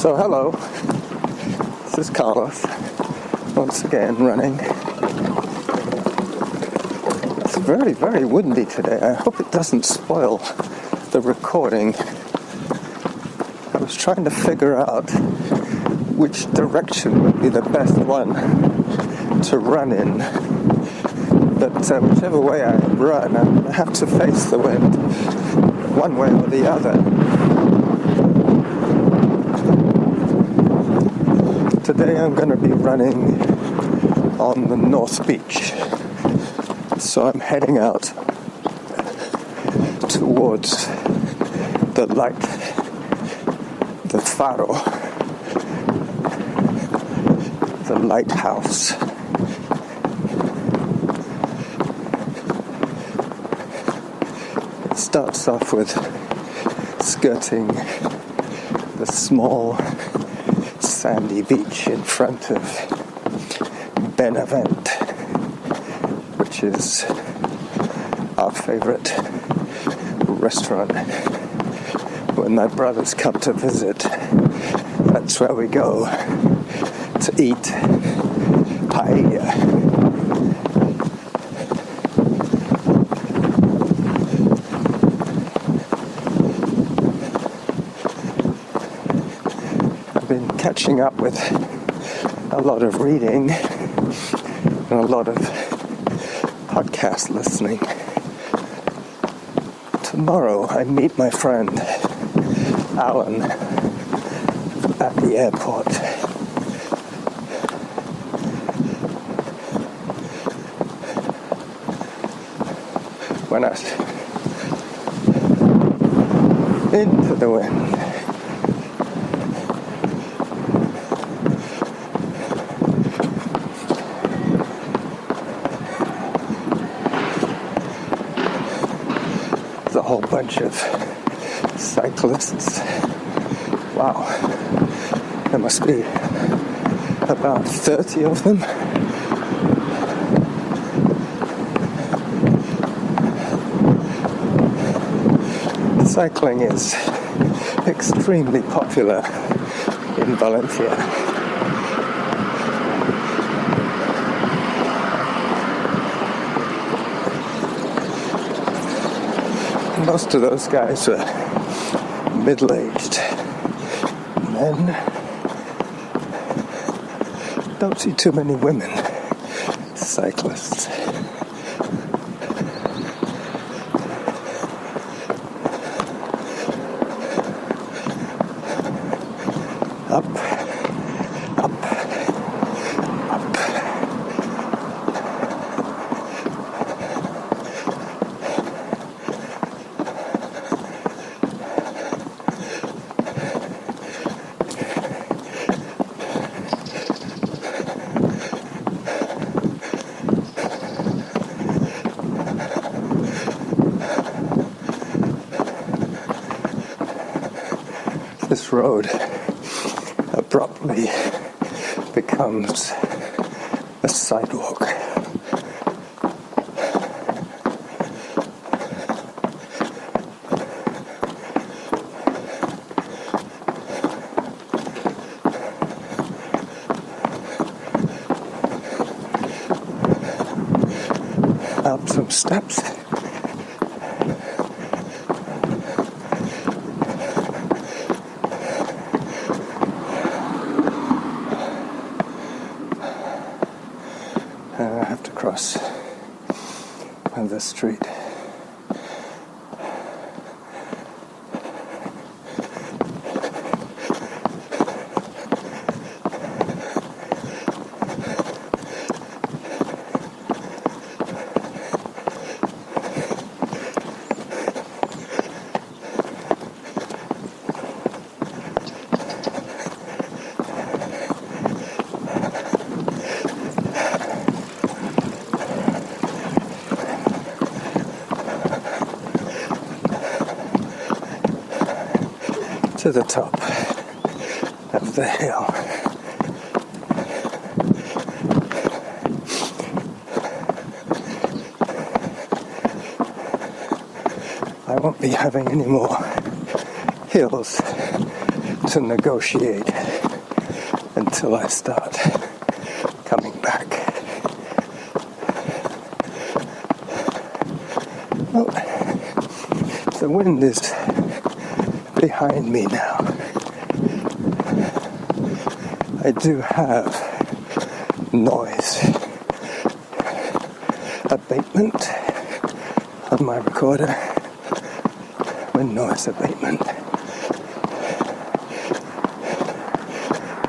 So hello, this is Carlos, once again running. It's very, very windy today. I hope it doesn't spoil the recording. I was trying to figure out which direction would be the best one to run in. But whichever way I run, I'm going to have to face the wind, one way or the other. Today I'm going to be running on the North Beach. So I'm heading out towards the light, the faro, the lighthouse. It starts off with skirting the small sandy beach in front of Benevent, which is our favorite restaurant. When my brothers come to visit, that's where we go to eat paella. Catching up with a lot of reading and a lot of podcast listening. Tomorrow I meet my friend Alan at the airport. When I into the wind. A whole bunch of cyclists. Wow, there must be about 30 of them. Cycling is extremely popular in Valencia. Most of those guys are middle-aged men. Don't see too many women cyclists. Up, up, up. This road abruptly becomes a sidewalk. Up some steps. I have to cross the street. To the top of the hill. I won't be having any more hills to negotiate until I start coming back. Well, the wind is behind me now. I do have noise abatement on my recorder. With noise abatement,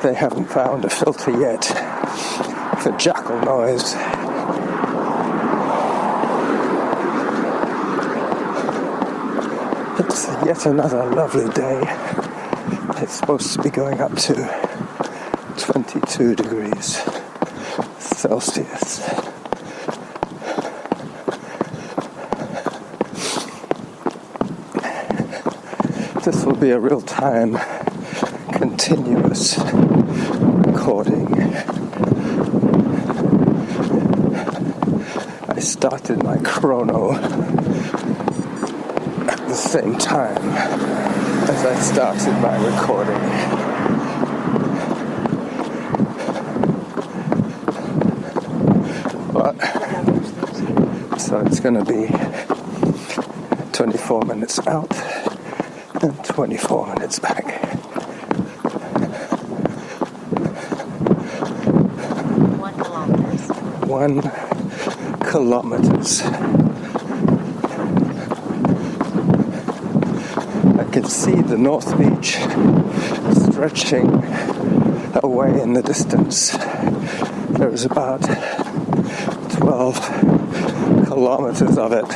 they haven't found a filter yet for jackal noise. It's yet another lovely day. It's supposed to be going up to 22 degrees Celsius. This will be a real-time, continuous recording. I started my chrono at the same time as I started my recording. So it's going to be 24 minutes out and 24 minutes back. 1 kilometers. I can see the North Beach stretching away in the distance. There's about 12 kilometers of it.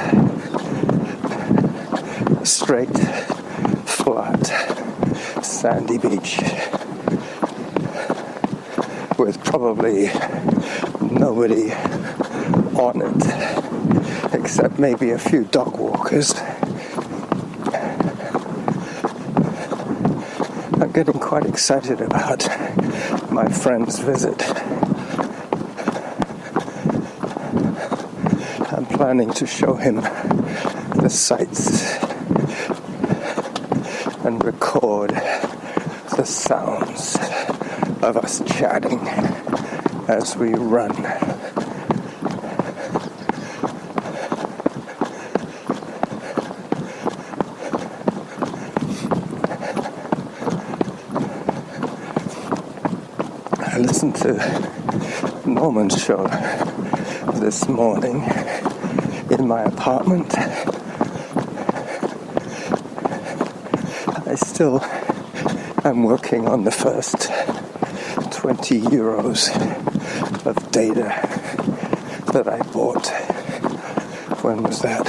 Straight, flat, sandy beach with probably nobody on it except maybe a few dog walkers. I'm getting quite excited about my friend's visit. I'm planning to show him the sights and record the sounds of us chatting as we run. I listened to Norman's show this morning in my apartment. I still am working on the first 20 euros of data that I bought. When was that?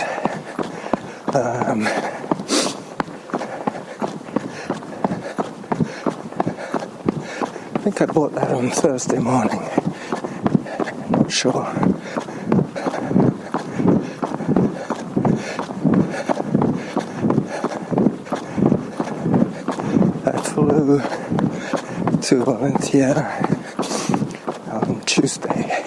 I think I bought that on Thursday morning. Not sure. I flew to Valencia on Tuesday.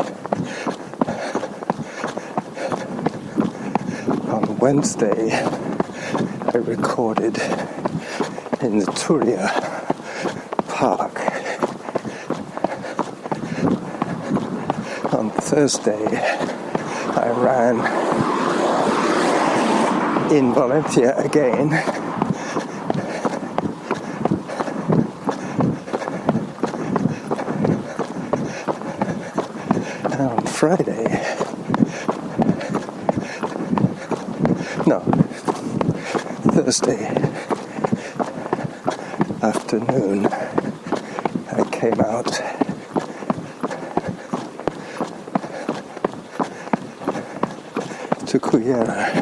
On Wednesday, I recorded in the Turia Park. On Thursday, I ran in Valencia again. And on Friday, Thursday afternoon, I came out to Cullera,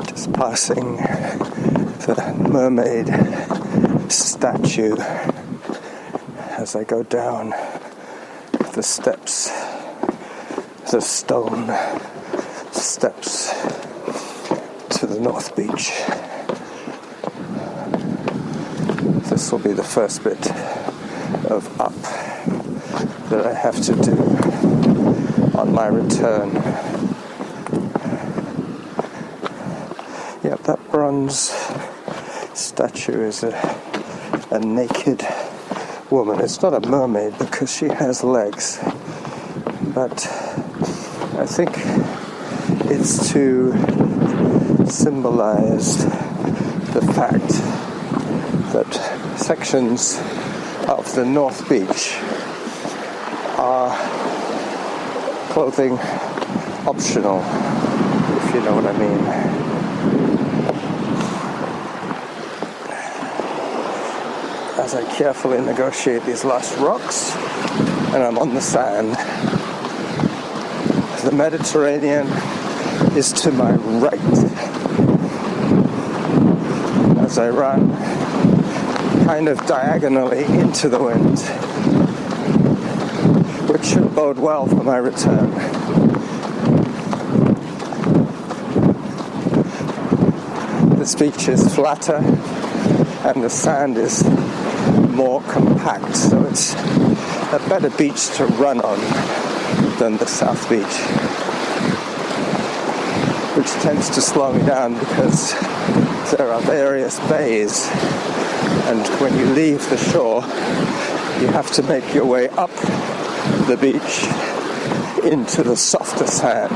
just passing the mermaid statue as I go down the steps, the stone steps to the North Beach. This will be the first bit of up that I have to do on my return. Yep, that bronze statue is a naked woman. It's not a mermaid because she has legs, but I think it's to symbolize the fact that sections of the North Beach are clothing optional, if you know what I mean. As I carefully negotiate these last rocks, and I'm on the sand. The Mediterranean is to my right as I run kind of diagonally into the wind, which should bode well for my return. This beach is flatter and the sand is more compact, so it's a better beach to run on than the South Beach, which tends to slow me down because there are various bays, and when you leave the shore you have to make your way up the beach into the softer sand.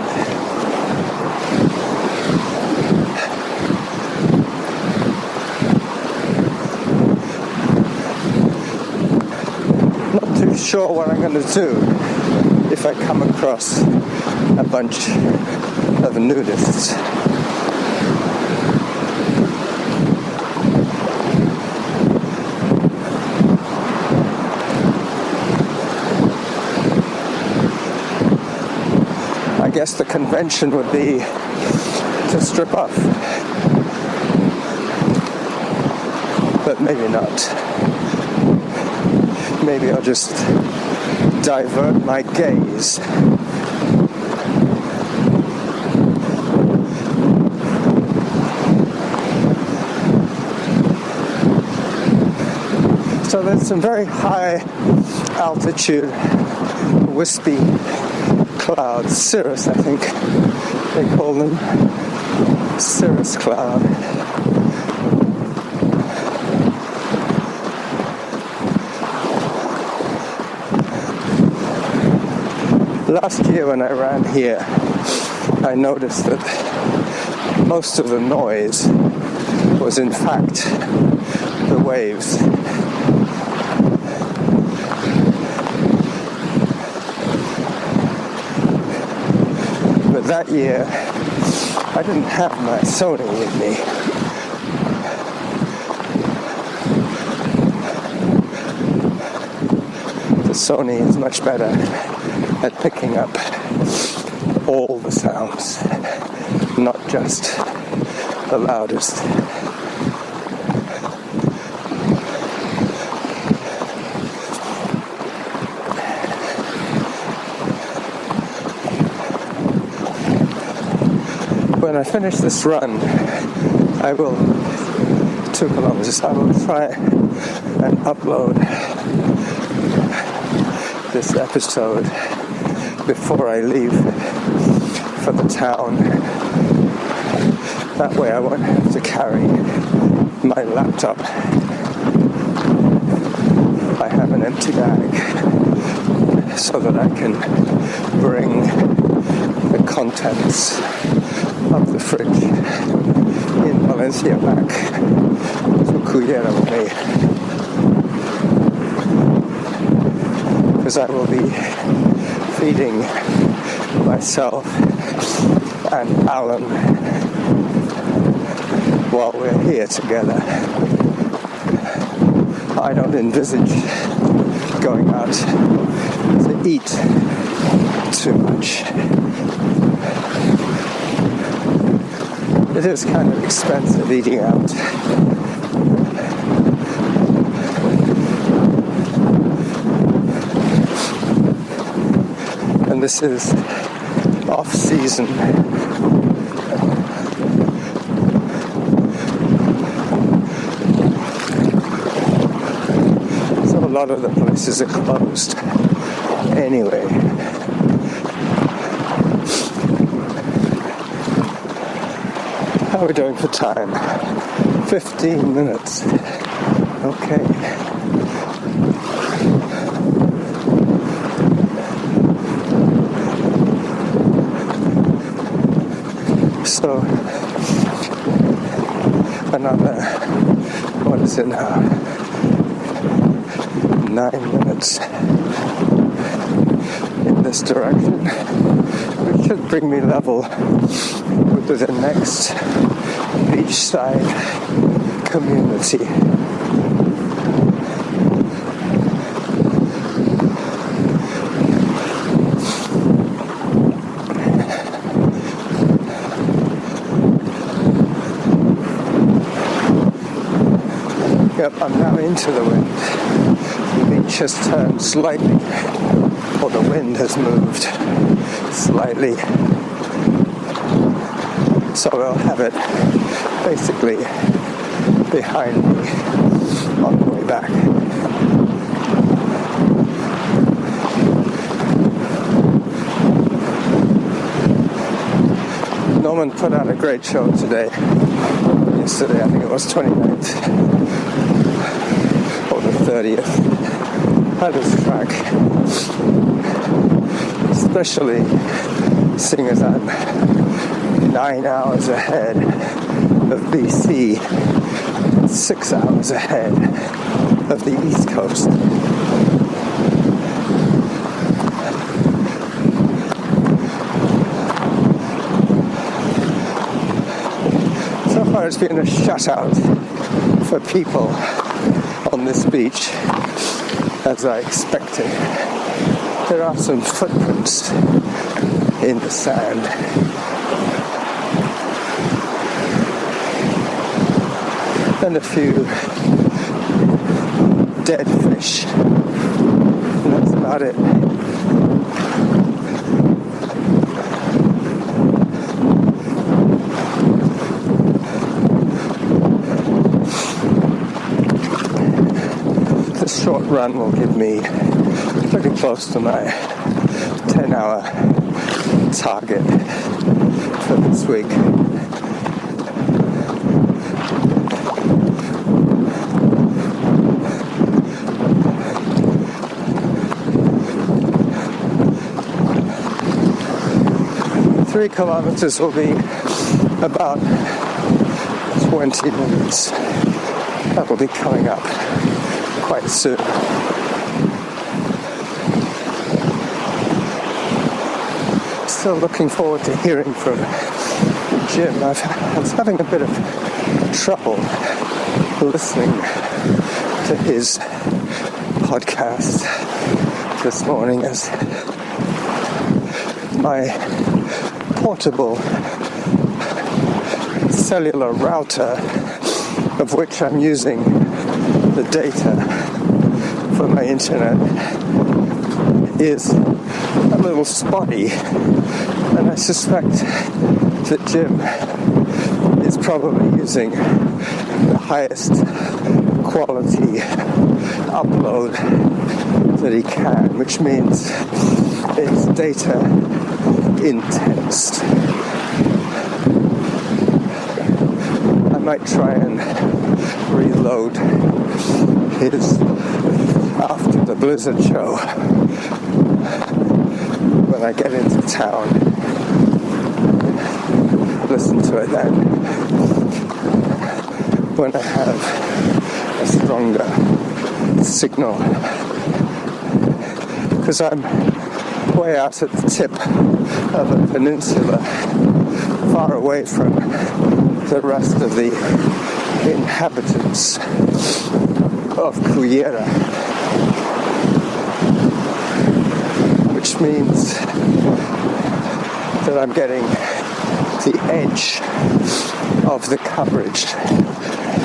Not too sure what I'm going to do if I come across a bunch of nudists. I guess the convention would be to strip off, but maybe not. Maybe I'll just divert my gaze. So there's some very high altitude, wispy clouds, cirrus, I think they call them, cirrus cloud. Last year when I ran here, I noticed that most of the noise was in fact the waves. But that year, I didn't have my Sony with me. The Sony is much better at picking up all the sounds, not just the loudest. When I finish this run, I will, 2 kilometers, I will try and upload this episode before I leave for the town. That way I won't have to carry my laptop. I have an empty bag so that I can bring the contents of the fridge in Valencia back to Cullera with me, because I will be feeding myself and Alan while we're here together. I don't envisage going out to eat too much. It is kind of expensive eating out. And this is off-season. So a lot of the places are closed anyway. How are we doing for time? 15 minutes. Okay. So, another, what is it now? 9 minutes in this direction, which should bring me level with the next beachside community. Yep, I'm now into the wind. The beach has turned slightly, or the wind has moved slightly. So I'll have it basically behind me on the way back. Norman put out a great show today. Yesterday, I think it was 29th or the 30th. Had his track, especially seeing as I'm 9 hours ahead of BC, 6 hours ahead of the East Coast. So far it's been a shutout for people on this beach, as I expected. There are some footprints in the sand. And a few dead fish. And that's about it. This short run will give me pretty close to my 10-hour target for this week. Three kilometers will be about 20 minutes. That will be coming up quite soon. Still looking forward to hearing from Jim. I was having a bit of trouble listening to his podcast this morning as my portable cellular router, of which I'm using the data for my internet, is a little spotty, and I suspect that Jim is probably using the highest quality upload that he can, which means it's data intense. I might try and reload his after the Blizzard show when I get into town. Listen to it then when I have a stronger signal, because I'm way out at the tip of a peninsula, far away from the rest of the inhabitants of Cullera, which means that I'm getting the edge of the coverage.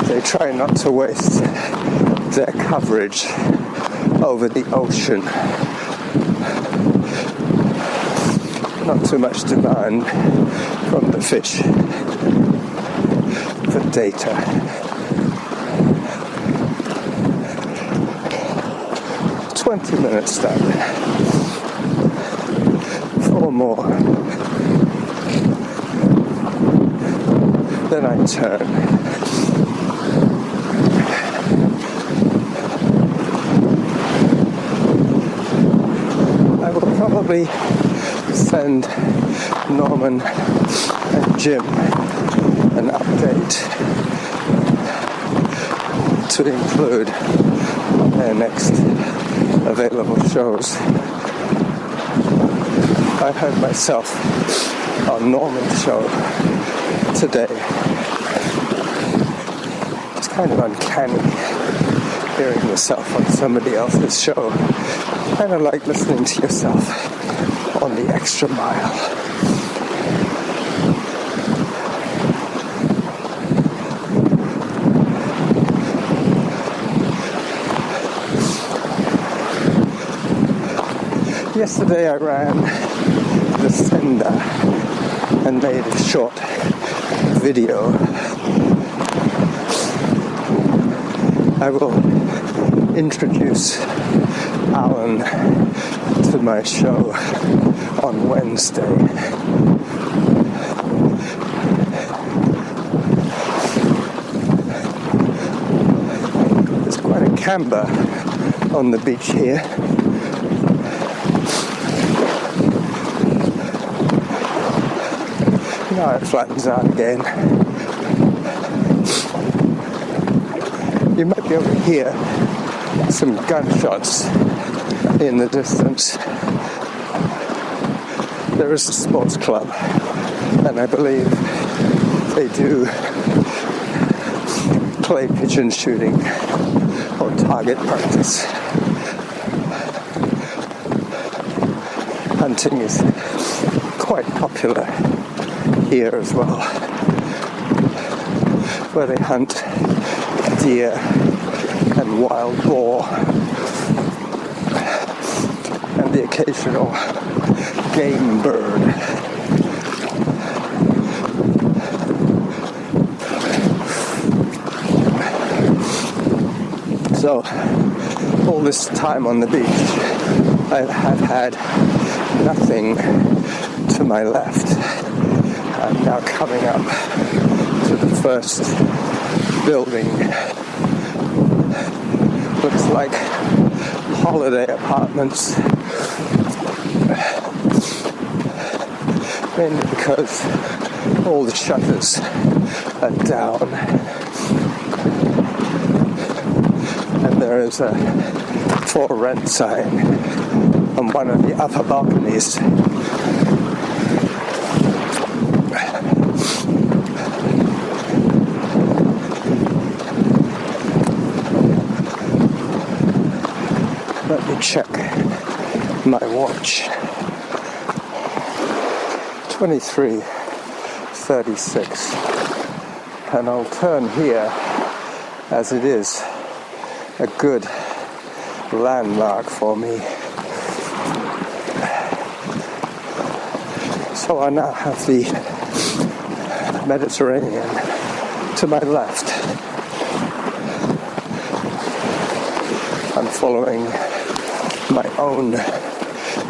They try not to waste their coverage over the ocean. Not too much demand from the fish for data. "20 minutes done. 4 more. Then I turn. probably send Norman and Jim an update to include on their next available shows. I heard myself on Norman's show today. It's kind of uncanny hearing yourself on somebody else's show. Kind of like listening to yourself on the extra mile. Yesterday I ran the sender and made a short video. I will introduce Alan to my show on Wednesday. There's quite a camber on the beach here. Now it flattens out again. You might be able to hear some gunshots in the distance. There is a sports club, and I believe they do clay pigeon shooting or target practice. Hunting is quite popular here as well, where they hunt deer and wild boar and the occasional game bird. So all this time on the beach I have had nothing to my left. I'm now coming up to the first building. Looks like holiday apartments. Mainly because all the shutters are down. And there is a for rent sign on one of the upper balconies. Let me check my watch. 23:36, and I'll turn here as it is a good landmark for me. So I now have the Mediterranean to my left. I'm following my own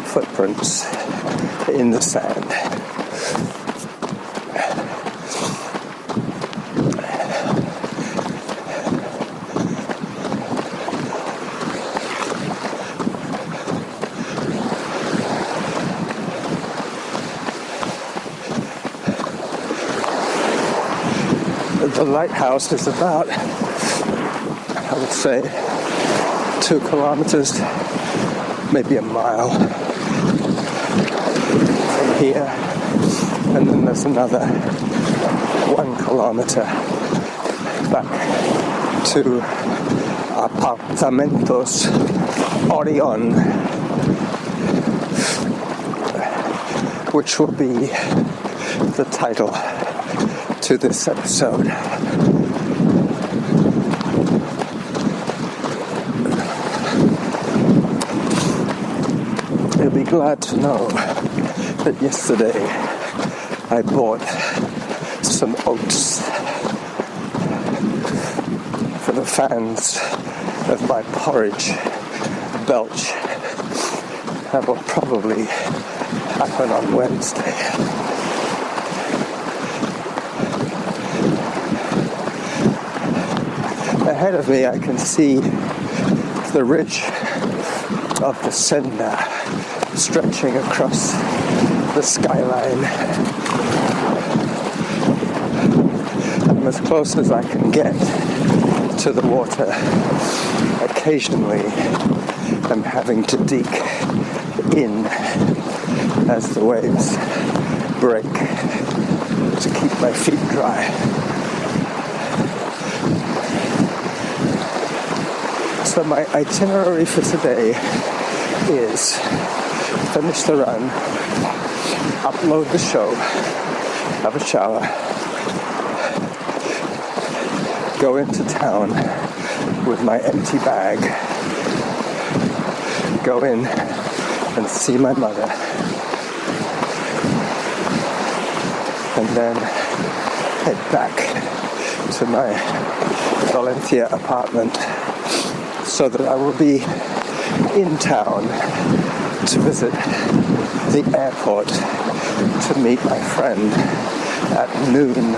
footprints in the sand. The lighthouse is about, I would say, 2 kilometers, maybe a mile from here, and then there's another 1 kilometer back to Apartamentos Orion, which will be the title to this episode. You'll be glad to know that yesterday I bought some oats for the fans of my porridge belch. That will probably happen on Wednesday. Ahead of me I can see the ridge of the Senda, stretching across the skyline. I'm as close as I can get to the water. Occasionally, I'm having to dig in as the waves break to keep my feet dry. So my itinerary for today is finish the run, upload the show, have a shower, go into town with my empty bag, go in and see my mother, and then head back to my Valencia apartment so that I will be in town to visit the airport to meet my friend at noon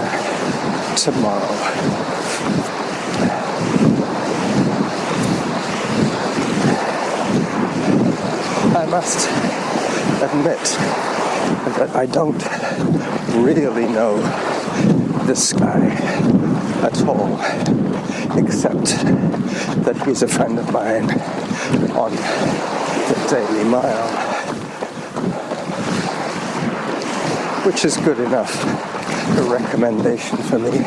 tomorrow. I must admit that I don't really know this guy at all, except that he's a friend of mine on the Daily Mile, which is good enough a recommendation for me.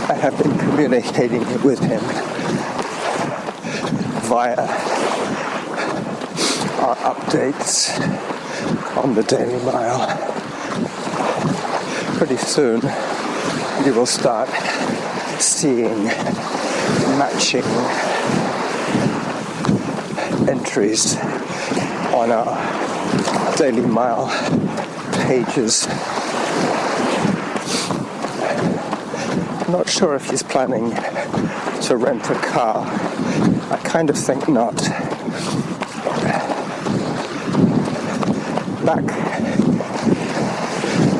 I have been communicating with him via our updates on the Daily Mile. Pretty soon you will start seeing matching entries on our Daily Mile pages. I'm not sure if he's planning to rent a car. I kind of think not. Back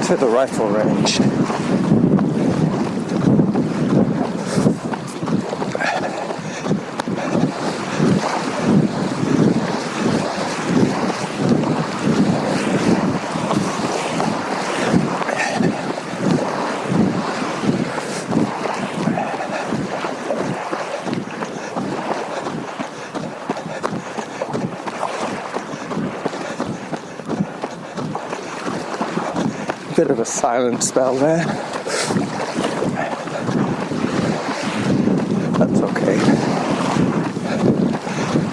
to the rifle range. Bit of a silent spell there. That's okay.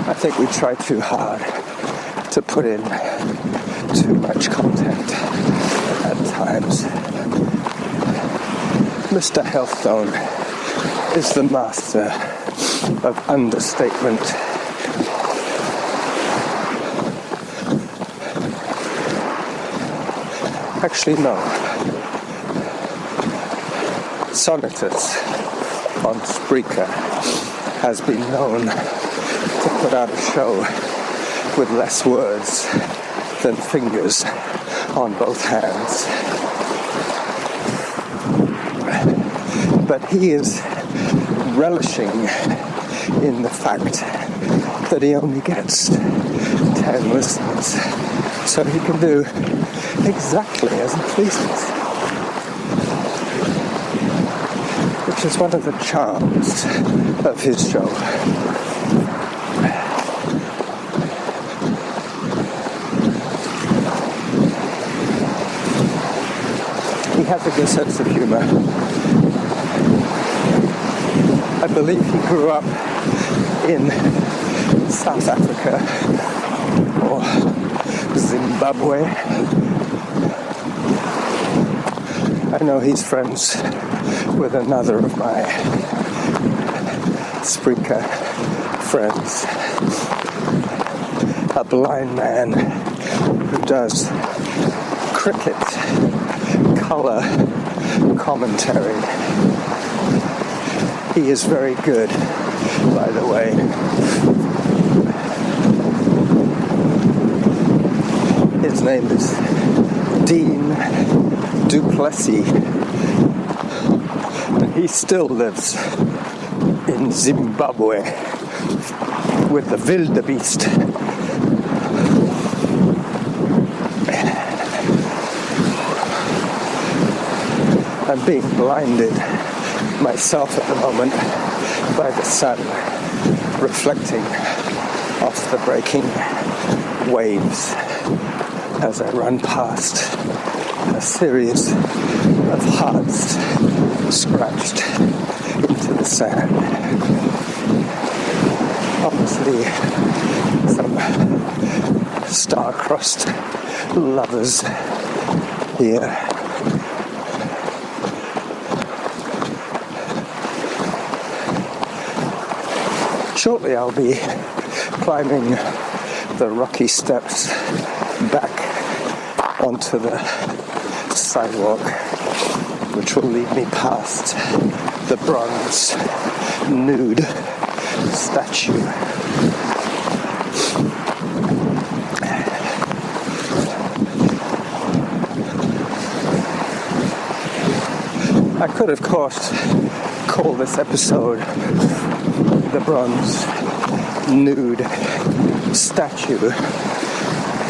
I think we try too hard to put in too much content at times. Mr. Healthstone is the master of understatement. Actually, no. Sonatus on Spreaker has been known to put out a show with less words than fingers on both hands. But he is relishing in the fact that he only gets 10 listeners, so he can do exactly as he pleases, which is one of the charms of his show. He has a good sense of humor. I believe he grew up in South Africa or Zimbabwe. I know he's friends with another of my Spreaker friends, a blind man who does cricket color commentary. He is very good, by the way. His name is Dean Duplessis, and he still lives in Zimbabwe with the wildebeest. I'm being blinded myself at the moment by the sun reflecting off the breaking waves as I run past a series of hearts scratched into the sand. Obviously, some star-crossed lovers here. Shortly I'll be climbing the rocky steps back onto the sidewalk, which will lead me past the bronze nude statue. I could, of course, call this episode the bronze nude statue,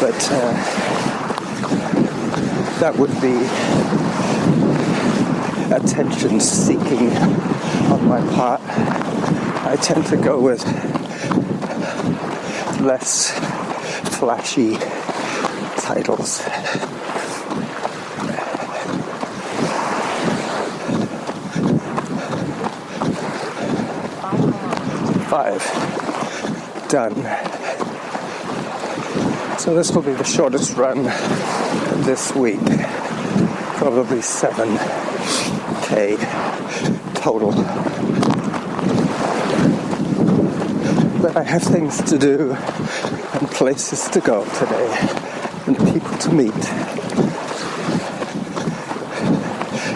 but that would be attention seeking on my part. I tend to go with less flashy titles. Done. So this will be the shortest run this week, probably 7K total. But I have things to do and places to go today and people to meet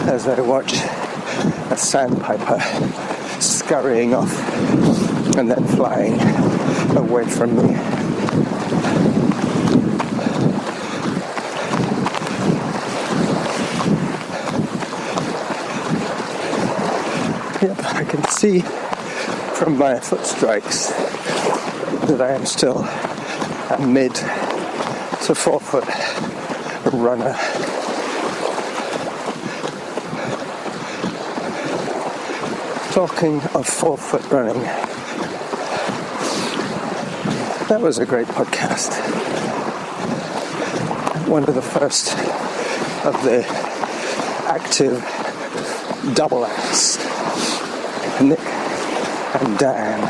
as I watch a sandpiper scurrying off and then flying away from me. Yep, I can see from my foot strikes that I am still a mid to 4 foot runner. Talking of 4 foot running, that was a great podcast. One of the first of the active double acts, Nick and Dan.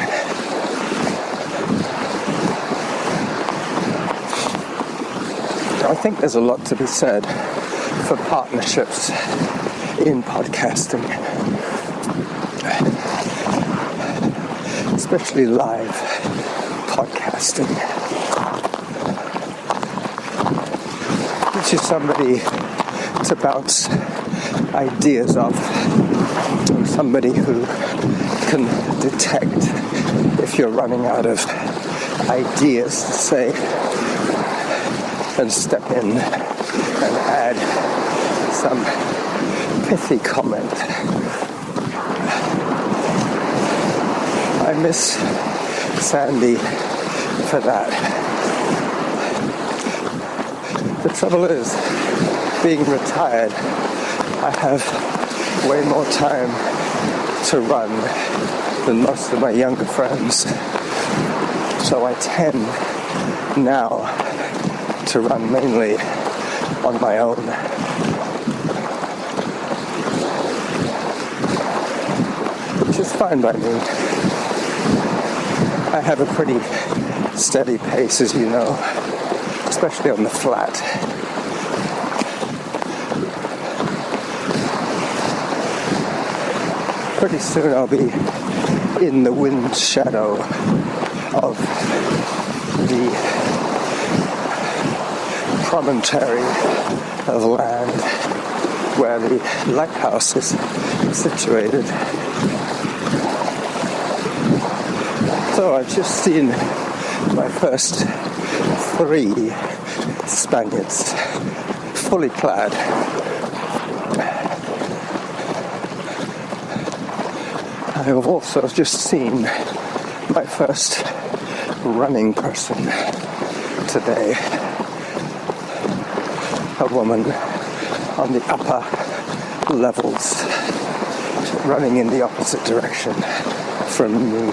I think there's a lot to be said for partnerships in podcasting, especially live podcasting. Which is somebody to bounce ideas off, somebody who can detect if you're running out of ideas to say and step in and add some pithy comment. I miss Sandy for that. The trouble is, being retired, I have way more time to run than most of my younger friends. So I tend now to run mainly on my own. Which is fine by me. I have a pretty steady pace, as you know, especially on the flat. Pretty soon I'll be in the wind shadow of the promontory of land where the lighthouse is situated. So I've just seen my first 3 Spaniards fully clad. I have also just seen my first running person today. A woman on the upper levels running in the opposite direction from me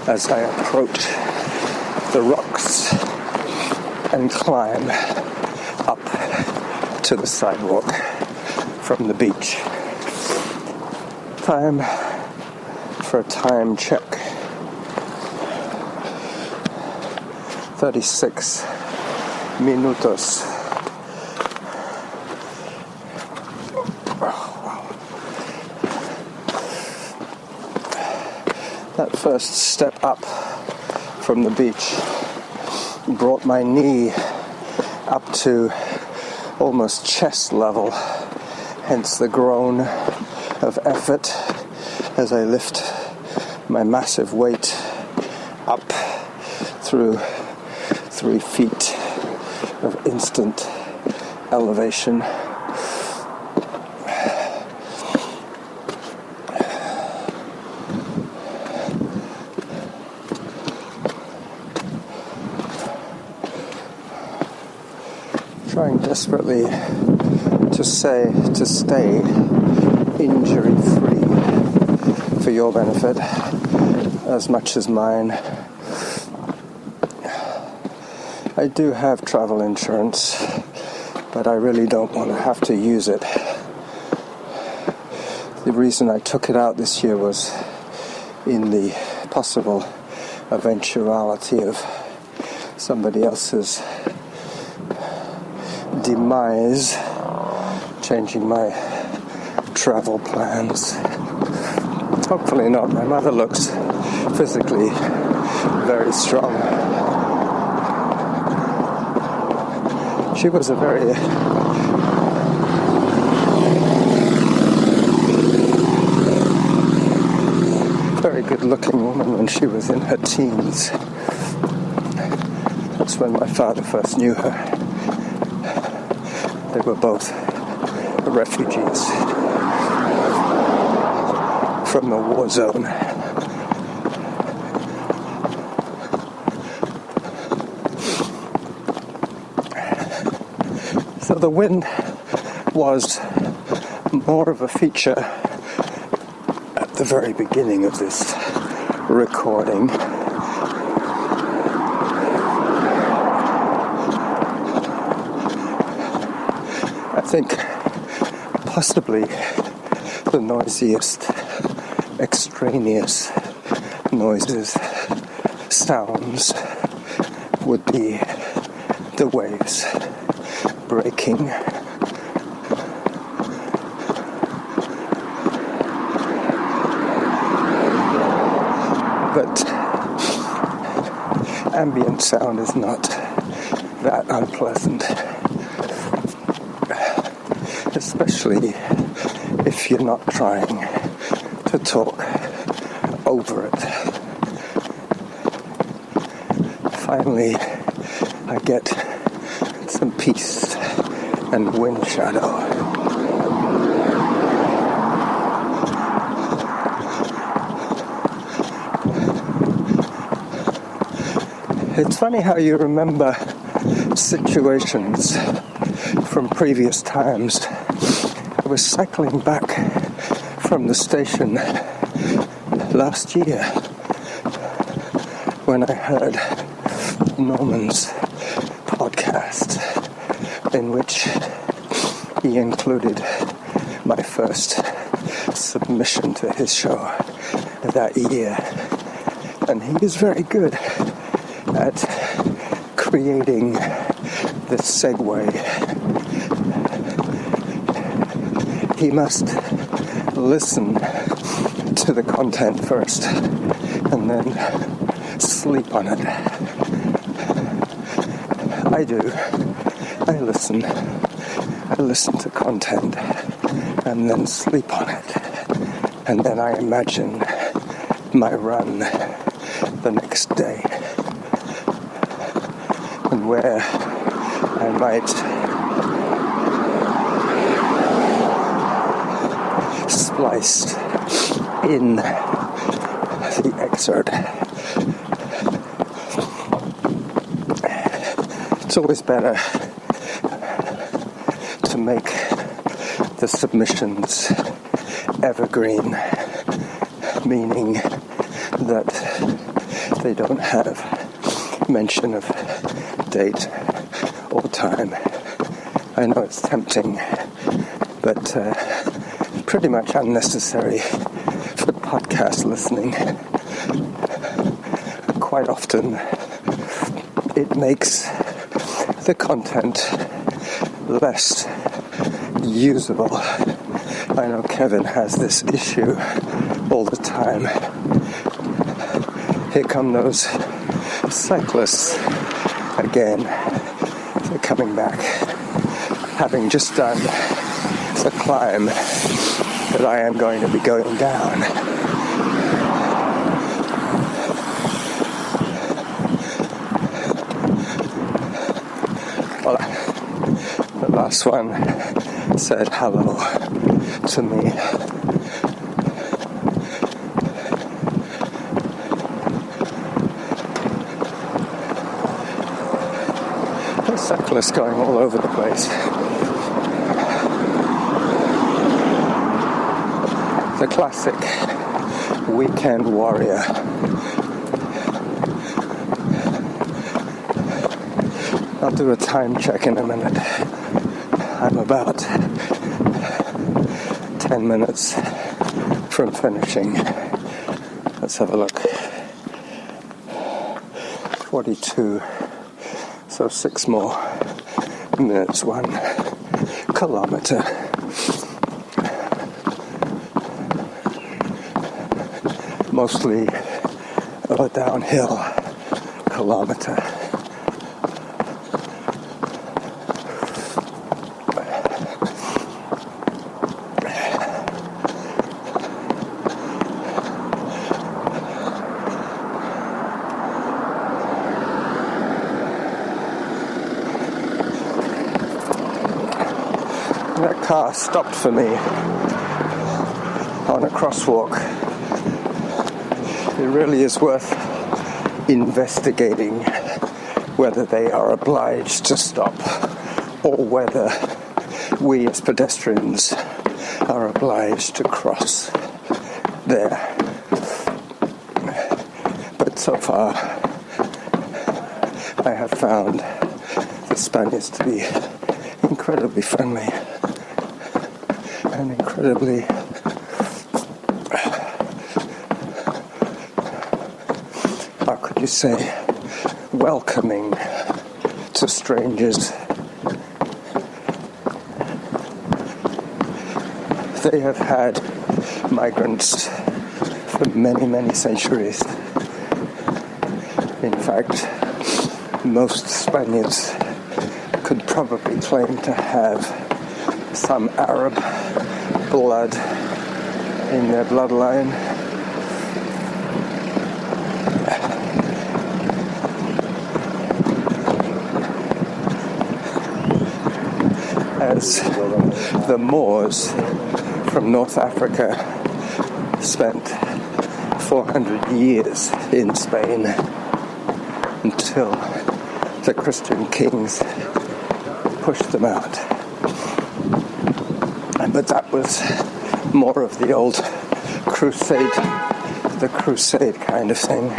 as I approach the rocks and climb up to the sidewalk from the beach. Time for a time check. 36 minutos. That first step up from the beach brought my knee up to almost chest level, hence the groan of effort as I lift my massive weight up through 3 feet of instant elevation. Trying desperately to stay injury-free for your benefit as much as mine. I do have travel insurance, but I really don't want to have to use it. The reason I took it out this year was in the possible eventuality of somebody else's demise, changing my travel plans. Hopefully not. My mother looks physically very strong. She was a very good-looking woman when she was in her teens. That's when my father first knew her. They were both refugees from the war zone. So the wind was more of a feature at the very beginning of this recording. I think possibly the noisiest extraneous noises, sounds would be the waves breaking. But ambient sound is not that unpleasant, especially if you're not trying to talk over it. Finally, I get some peace and wind shadow. It's funny how you remember situations from previous times. I was cycling back from the station last year when I heard Norman's podcast, in which he included my first submission to his show that year. And he is very good at creating the segue. He must listen to the content first and then sleep on it. I do. I listen to content and then sleep on it. And then I imagine my run the next day and where I might splice in the excerpt. It's always better to make the submissions evergreen, meaning that they don't have mention of date or time. I know it's tempting, but pretty much unnecessary for podcast listening. Quite often it makes the content less usable. I know Kevin has this issue all the time. Here come those cyclists again. They're coming back, having just done the climb that I am going to be going down. Well, the last one said hello to me. There's cyclists going all over the place. The classic weekend warrior. I'll do a time check in a minute. I'm about 10 minutes from finishing. Let's have a look. 42. So 6 more minutes, 1 kilometer. Mostly a downhill kilometer. That car stopped for me on a crosswalk. It really is worth investigating whether they are obliged to stop or whether we as pedestrians are obliged to cross there. But so far, I have found the Spaniards to be incredibly friendly and incredibly how could you say welcoming to strangers. They have had migrants for many, many centuries. In fact, most Spaniards could probably claim to have some Arab blood in their bloodline. As the Moors from North Africa spent 400 years in Spain until the Christian kings pushed them out. But that was more of the old crusade kind of thing.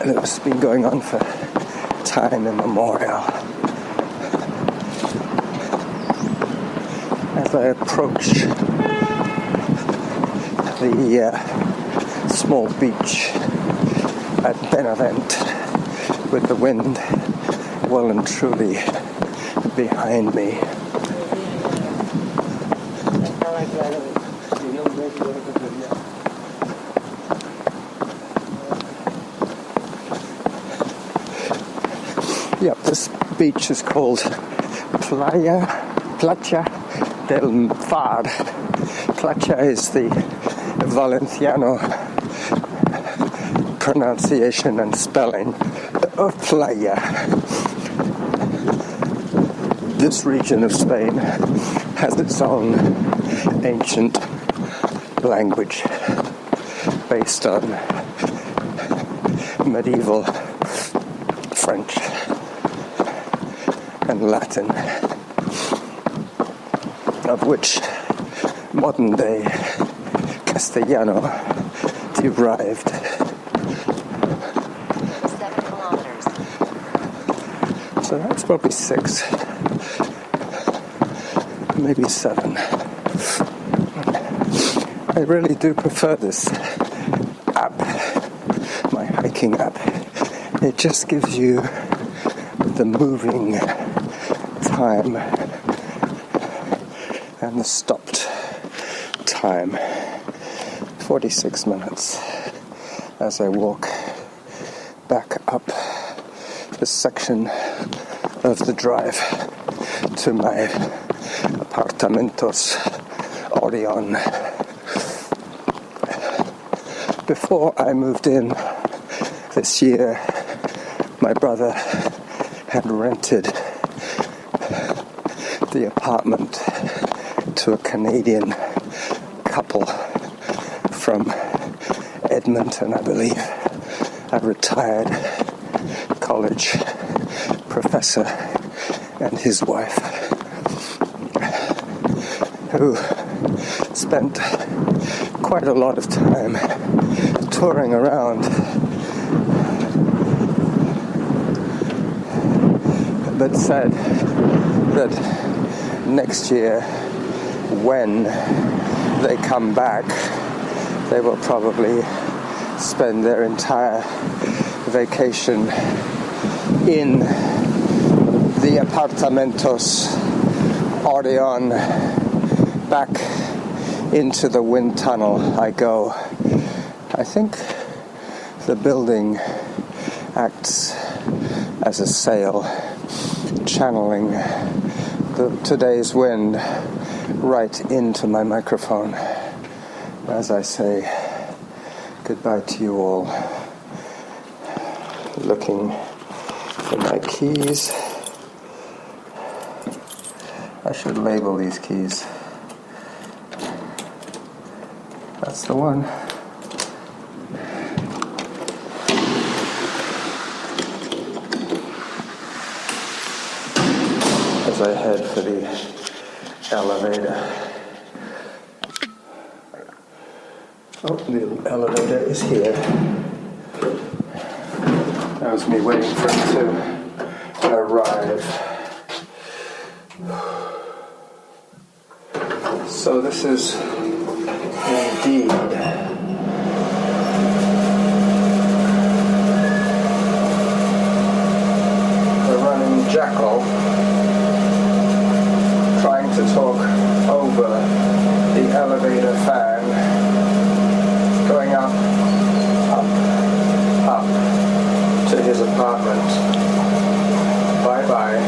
And it's been going on for time immemorial. As I approach the small beach at Benavent with the wind well and truly behind me. Yep, this beach is called Playa del Far. Playa is the Valenciano pronunciation and spelling of playa. This region of Spain has its own ancient language based on medieval French and Latin. of which modern day Castellano derived. 7 kilometers. So that's probably 6, maybe 7. I really do prefer this app, my hiking app. It just gives you the moving time and the stopped time. 46 minutes as I walk back up the section of the drive to my Apartamentos Orion. Before I moved in this year, my brother had rented the apartment to a Canadian couple from Edmonton, I believe, a retired college professor and his wife, who spent quite a lot of time touring around, but said that next year, when they come back, they will probably spend their entire vacation in the Apartamentos Orion. Back into the wind tunnel I go. I think the building acts as a sail, channeling today's wind right into my microphone as I say goodbye to you all. Looking for my keys. I should label these keys. That's the one. As I head for the elevator. Oh, the elevator is here. That was me waiting for it to arrive. So this is indeed the running jackal trying to talk over the elevator fan, going up, up to his apartment. Bye-bye.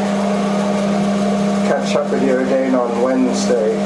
Catch up with you again on Wednesday.